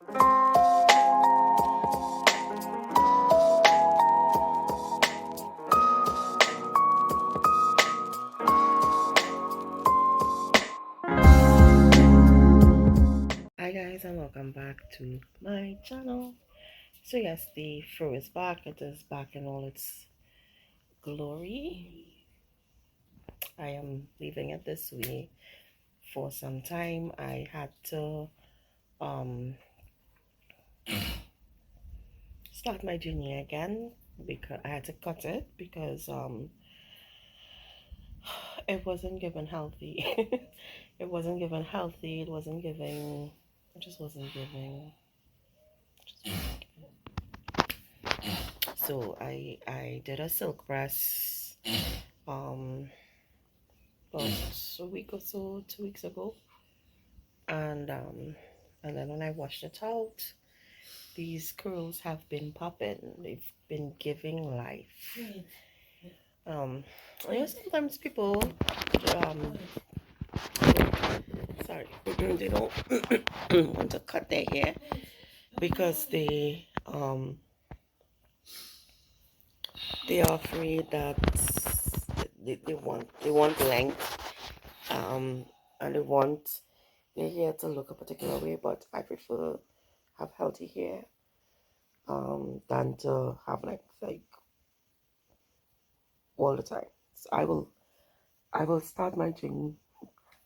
Hi guys and welcome back to my channel. So yes, the fro is back. It is back in all its glory. I am leaving it this way for some time. I had to start my journey again because I had to cut it because it wasn't given healthy. It wasn't given healthy. It wasn't giving. It just wasn't giving. So I did a silk press um about a week or so, 2 weeks ago, and then when I washed it out, these curls have been popping. They've been giving life. You know, sometimes people um sorry they don't want to cut their hair because they are afraid that they want length, and they want their hair to look a particular way, but I prefer have healthy hair than to have like all the time. So I will start my journey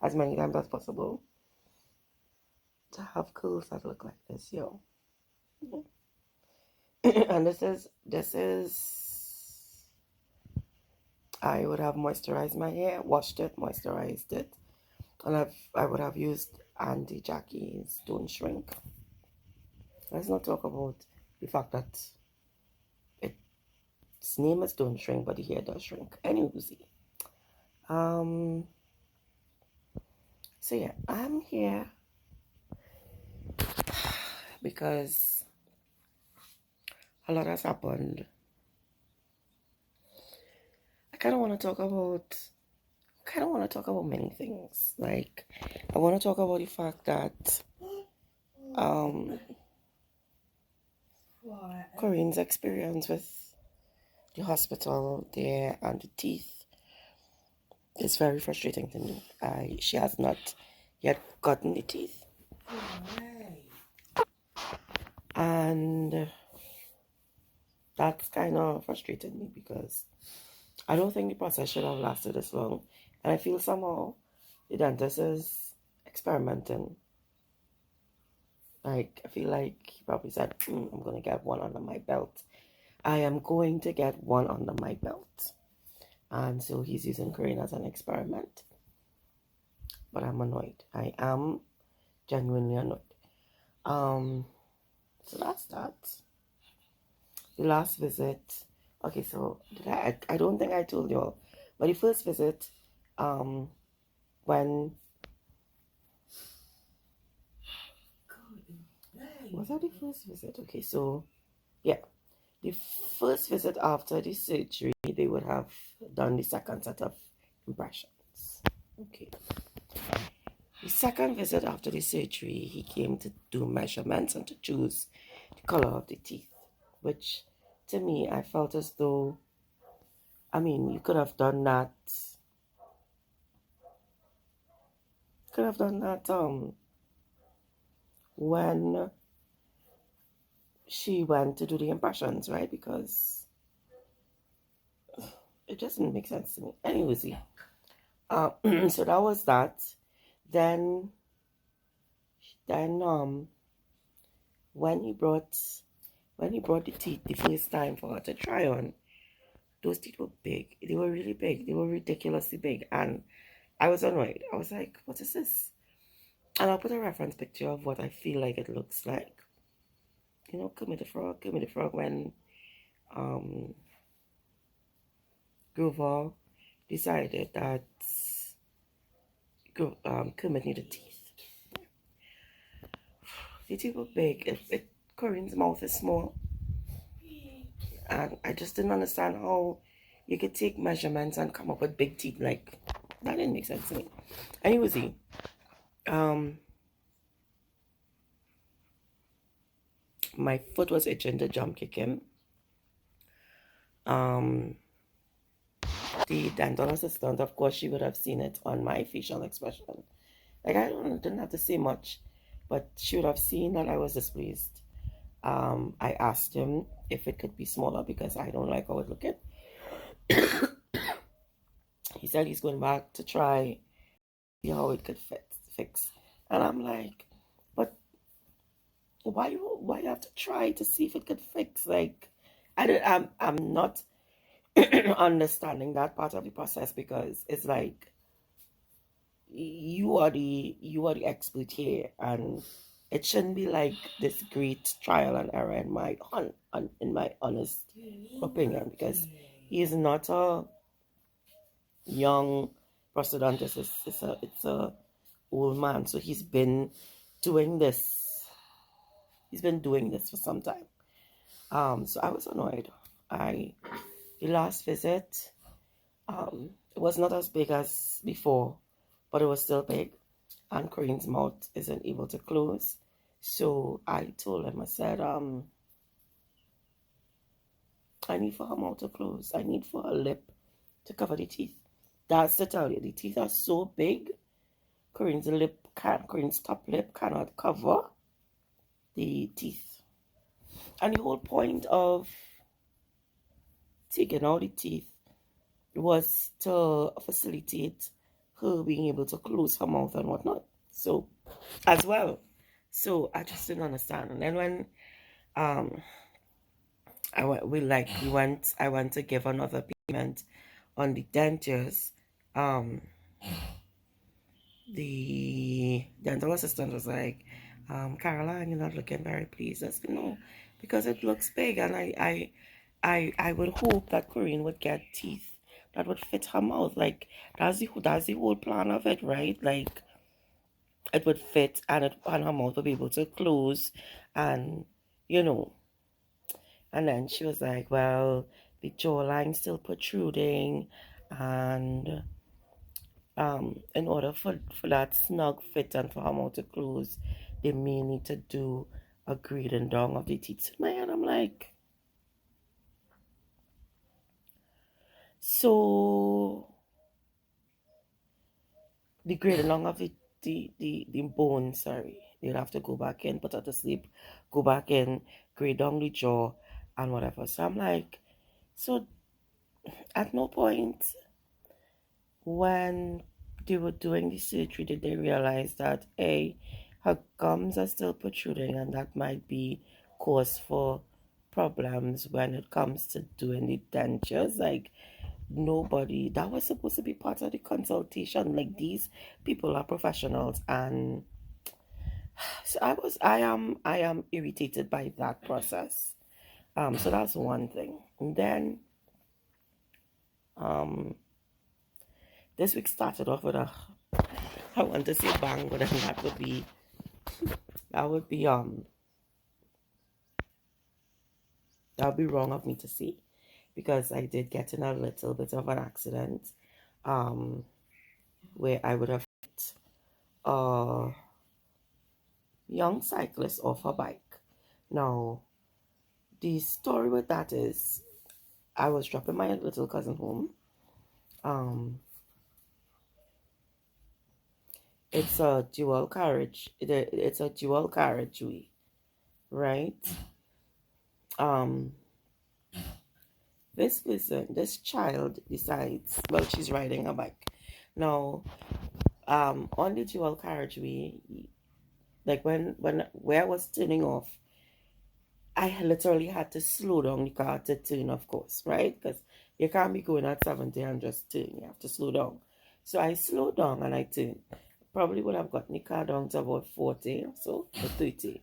as many times as possible to have curls that look like this, yo. And this is I would have moisturized my hair, washed it, moisturized it, and I would have used Auntie Jackie's Don't Shrink. Let's not talk about the fact that its name is Don't Shrink, but the hair does shrink. Anyway, um, so yeah, I'm here because a lot has happened. I kind of want to talk about. Kind of want to talk about many things. Like, I want to talk about the fact that um, Corinne's experience with the hospital there and the teeth is very frustrating to me. She has not yet gotten the teeth, and that's kind of frustrated me because I don't think the process should have lasted this long, and I feel somehow the dentist is experimenting. Like, I feel like he probably said, I'm going to get one under my belt. I am going to get one under my belt. And so he's using Corinne as an experiment. But I'm annoyed. I am genuinely annoyed. So that's that. The last visit. Okay, so I don't think I told you all. But the first visit, when was that the first visit? Okay, so yeah. The first visit after the surgery, they would have done the second set of impressions. Okay. The second visit after the surgery, he came to do measurements and to choose the color of the teeth, which to me, I felt as though, I mean, you could have done that, when she went to do the impressions, right? Because it just didn't make sense to me. Anyways, so that was that. Then, then, when he brought the teeth the first time for her to try on, those teeth were big. They were really big. They were ridiculously big, and I was annoyed. I was like, "What is this?" And I'll put a reference picture of what I feel like it looks like. You know, Kermit the Frog. Kermit the Frog when um Grover decided that Kermit needed teeth. The teeth were big. Corinne's mouth is small, and I just didn't understand how you could take measurements and come up with big teeth. Like, that didn't make sense to me. Anyway, um, my foot was itching to jump kick him. The dental assistant, of course, she would have seen it on my facial expression. Like, didn't have to say much, but she would have seen that I was displeased. I asked him if it could be smaller because I don't like how it looked. He said he's going back to try see how it could fix. And I'm like, but why you have to try to see if it could fix? Like, I'm not understanding that part of the process, because it's like you are the expert here, and it shouldn't be like this great trial and error in my honest opinion, because he is not a young prosthodontist. It's a old man, so he's been doing this for some time. So I was annoyed. The last visit, it was not as big as before, but it was still big, and Corinne's mouth isn't able to close. So I told him, I said, I need for her mouth to close. I need for her lip to cover the teeth. That's to tell you, the teeth are so big, Corinne's top lip cannot cover the teeth. And the whole point of taking out the teeth was to facilitate her being able to close her mouth and whatnot. So, as well. So I just didn't understand. And then when I went to give another payment on the dentures, the dental assistant was like, Caroline, you're not looking very pleased. I said, no, because it looks big, and I would hope that Corinne would get teeth that would fit her mouth. Like, that's the whole plan of it, right? Like, it would fit, and her mouth would be able to close, and And then she was like, well, the jawline's still protruding, and in order for that snug fit and for her mouth to close, they may need to do a grading down of the teeth. In my head, I'm like, so the grading down of the bone, sorry, they'll have to go back in, put her to sleep, go back in, grade down the jaw, and whatever. So I'm like, so at no point when they were doing the surgery did they realize that her gums are still protruding, and that might be cause for problems when it comes to doing the dentures. Like, nobody that was supposed to be part of the consultation. Like, these people are professionals, and so I am irritated by that process. So that's one thing. And then this week started off with I want to say bang, but then that would be that would be wrong of me to say, because I did get in a little bit of an accident where I would have hit a young cyclist off her bike. Now, the story with that is I was dropping my little cousin home. It's a dual carriage. It's a dual carriageway, right? This child decides, well, she's riding a bike. Now, on the dual carriageway, like where I was turning off, I literally had to slow down the car to turn, of course, right? Because you can't be going at 70 and just turn. You have to slow down. So I slowed down and I turned. Probably would have gotten the car down to about 40 or so, or 30.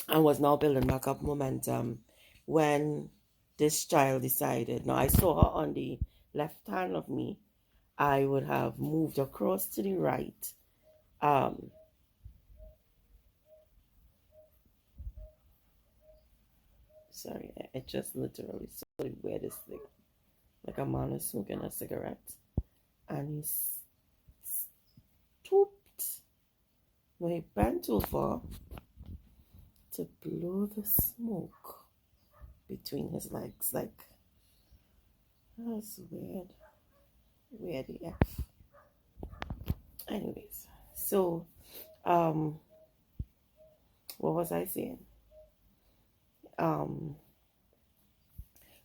And was now building back up momentum when this child decided. Now, I saw her on the left hand of me. I would have moved across to the right. Sorry, I just literally saw the weirdest thing. Like a man is smoking a cigarette, and he stooped. No, he bent over to blow the smoke between his legs. Like, that's weird. Weird AF. Anyways, so, what was I saying?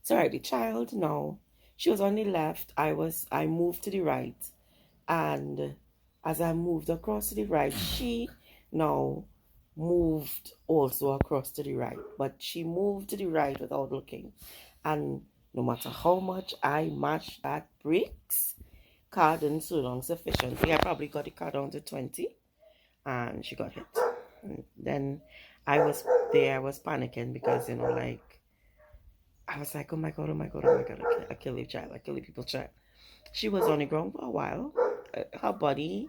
Sorry, the child now, she was on the left. I moved to the right. And as I moved across to the right, she now moved also across to the right. But she moved to the right without looking. And no matter how much I mashed that brakes, car didn't slow down sufficiently. I probably got the car down to 20 and she got hit. And then I was panicking because, like, I was like, oh my God, oh my God, oh my God, I kill the child, I kill the people child. She was on the ground for a while. Her body,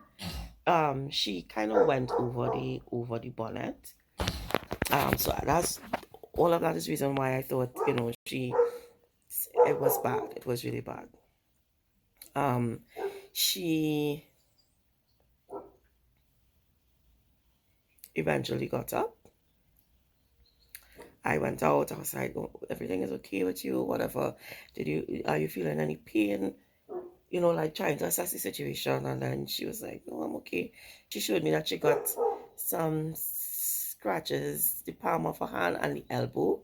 she kind of went over the bonnet. So that's all of that is reason why I thought, it was bad. It was really bad. She eventually got up. I went out. I was like, oh, everything is okay with you, whatever. Are you feeling any pain? Like trying to assess the situation. And then she was like, no, I'm okay. She showed me that she got some scratches, the palm of her hand and the elbow.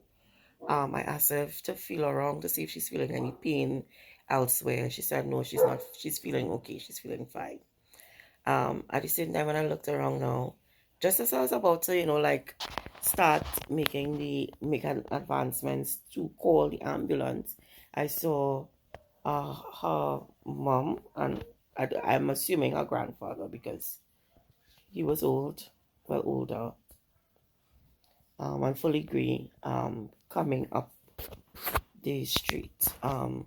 I asked her to feel around to see if she's feeling any pain elsewhere. She said, no, she's not. She's feeling okay. She's feeling fine. At the same time, when I looked around now, just as I was about to, like, start making advancements to call the ambulance, I saw her mom and I'm assuming her grandfather because he was older, and fully green, coming up the street. And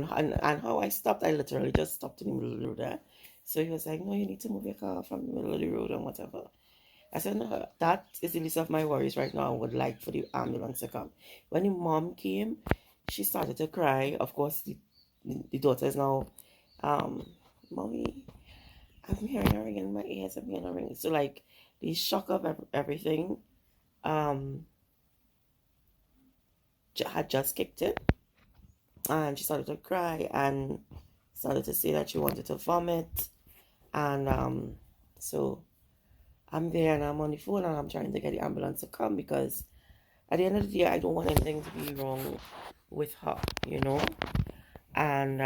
how I stopped, I literally just stopped in the middle of the road there. So he was like, no, you need to move your car from the middle of the road and whatever. I said, no, that is the least of my worries right now. I would like for the ambulance to come. When the mom came, she started to cry. Of course, the daughter is now, Mommy, I'm hearing her ringing in my ears. I'm hearing her ringing. So, like, the shock of everything had just kicked in. And she started to cry and started to say that she wanted to vomit. And so I'm there and I'm on the phone and I'm trying to get the ambulance to come because at the end of the day, I don't want anything to be wrong with her, And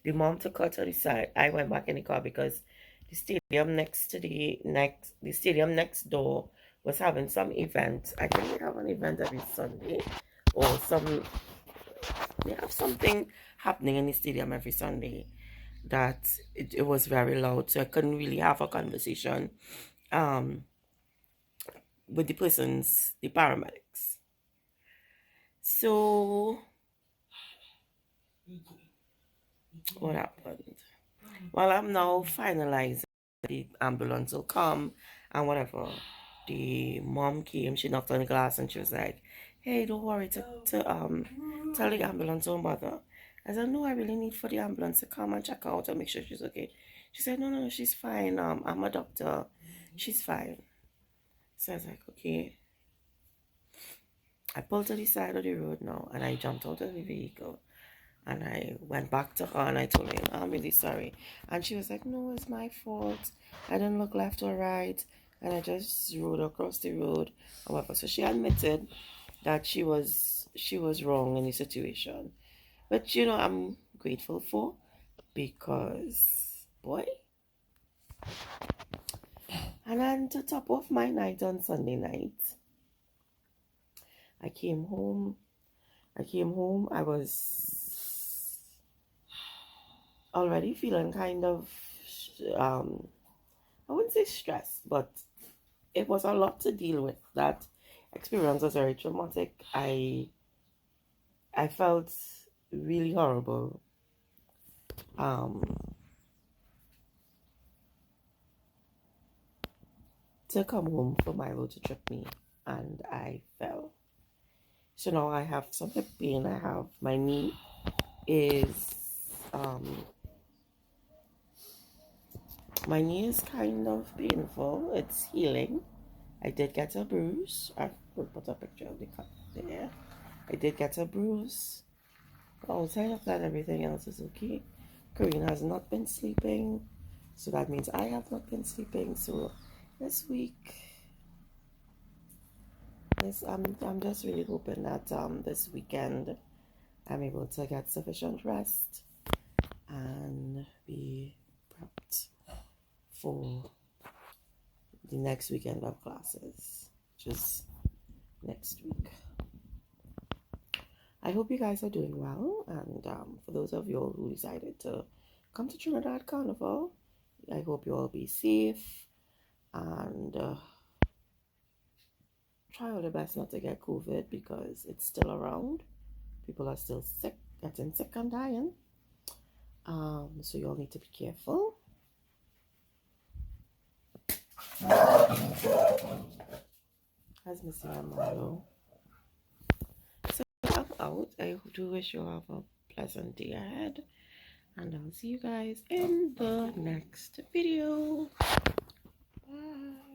the mom took her to the side. I went back in the car because the stadium next door was having some event. I think they have an event every Sunday, or they have something happening in the stadium every Sunday that it was very loud, so I couldn't really have a conversation with the paramedics. So what happened? Well, I'm now finalizing. The ambulance will come and whatever. The mom came, she knocked on the glass and she was like, hey, don't worry to tell the ambulance don't bother. I said, no, I really need for the ambulance to come and check her out and make sure she's okay. She said, no, she's fine. I'm a doctor. She's fine. So I was like, okay. I pulled to the side of the road now and I jumped out of the vehicle. And I went back to her and I told her, I'm really sorry. And she was like, no, it's my fault. I didn't look left or right. And I just rode across the road. However, so she admitted that she was wrong in the situation. But, I'm grateful for because, boy. And then to top off my night on Sunday night, I came home. I was already feeling kind of, I wouldn't say stressed, but it was a lot to deal with. That experience was very traumatic. I felt really horrible. To come home for Milo to trip me, and I fell. So now I have some hip pain. I have my knee is My knee is kind of painful. It's healing. I did get a bruise. I will put a picture of the cut there. I did get a bruise. But outside of that, everything else is okay. Corinne has not been sleeping, so that means I have not been sleeping. So this week, yes, I'm just really hoping that this weekend I'm able to get sufficient rest and be prepped for the next weekend of classes, which is next week. I hope you guys are doing well, and for those of you who decided to come to Trinidad Carnival, I hope you all be safe and try all the best not to get COVID because it's still around. People are still sick, getting sick and dying. So you all need to be careful. As Missy Amado. So I'm out. I do wish you all have a pleasant day ahead. And I'll see you guys in the next video. Bye.